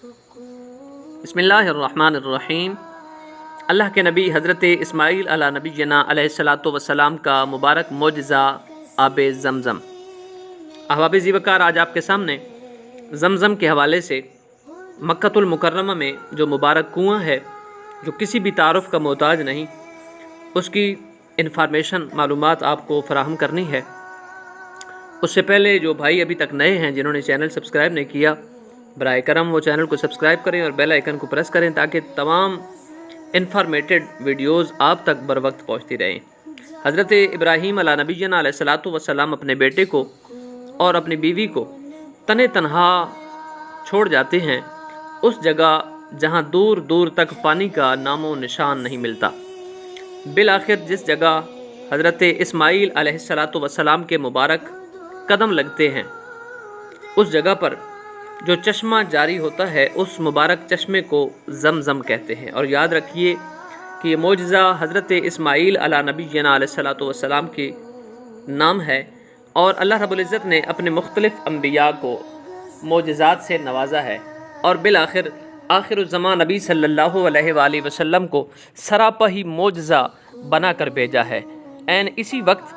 बिस्मिल्लाहिर्रहमानिर्रहीम। अल्लाह के नबी हज़रत इस्माईल अला नबीना अलैहिस्सलातु वस्सलाम का मुबारक मोजज़ा आब ज़मज़म। अहबाब ज़ीवकार, आज आपके सामने ज़मज़म के हवाले से मक्कतुल मुकर्रमा में जो मुबारक कुआँ है, जो किसी भी तारुफ़ का मोहताज नहीं, उसकी इन्फॉर्मेशन मालूमात आपको फ़राहम करनी है। उससे पहले जो भाई अभी तक नए हैं, जिन्होंने चैनल सब्सक्राइब नहीं किया, बराए करम वो चैनल को सब्सक्राइब करें और बेल आइकन को प्रेस करें ताकि तमाम इन्फॉर्मेटेड वीडियोज़ आप तक बर वक्त पहुँचती रहें। हज़रत इब्राहीम अला नबीना अलैहिस्सलातु वस्सलाम अपने बेटे को और अपनी बीवी को तने तन्हा छोड़ जाते हैं उस जगह जहाँ दूर दूर तक पानी का नामो निशान नहीं मिलता। बिल आखिर जिस जगह हज़रत इस्माईल अलैहिस्सलातु वस्सलाम के मुबारक कदम लगते हैं, उस जगह पर जो चश्मा जारी होता है, उस मुबारक चश्मे को ज़मज़म कहते हैं। और याद रखिए कि ये मोजज़ा हज़रत इस्माईल अला नबीना अलैहिस्सलातु वस्सलाम के नाम है और अल्लाह रब्बुल इज़्ज़त ने अपने मुख्तलिफ़ अम्बिया को मोजज़ात से नवाजा है और बिल आखिर आखिरुज़्ज़मान नबी सल्लल्लाहु अलैहि वसल्लम को सरापा ही मोजज़ा बना कर भेजा है। एन इसी वक्त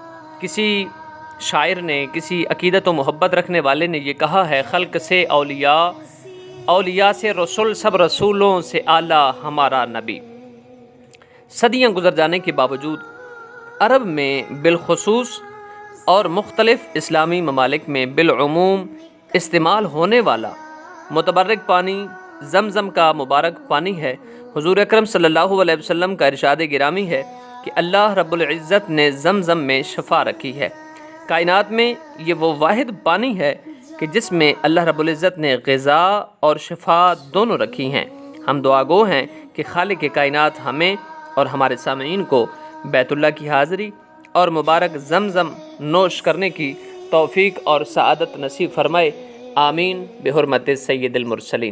किसी शायर ने, किसी अकीदत व मोहब्बत रखने वाले ने ये कहा है, खल्क से औलिया, औलिया से रसूल, सब रसूलों से आला हमारा नबी। सदियाँ गुजर जाने के बावजूद अरब में बिलखुसूस और मुख्तलिफ़ इस्लामी ममालिक में बिलउमूम इस्तेमाल होने वाला मुतबर्रिक पानी ज़मज़म का मुबारक पानी है। हुज़ूर अकरम सल्लल्लाहु अलैहि वसल्लम का इरशाद गिरामी है कि अल्लाह रब्बुल इज़्ज़त ने ज़मज़म में शफ़ा रखी है। कायनात में ये वो वाहिद पानी है कि जिसमें अल्लाह रब्बुल इज़्ज़त ने ग़िज़ा और शिफा दोनों रखी हैं। हम दुआ गो हैं कि खालिक़ कायनात हमें और हमारे सामईन को बैतुल्लाह की हाज़िरी और मुबारक ज़मज़म नोश करने की तौफ़ीक और सआदत नसीब फ़रमाए। आमीन बिहुर्मत सय्यिदिल मुरसलीन।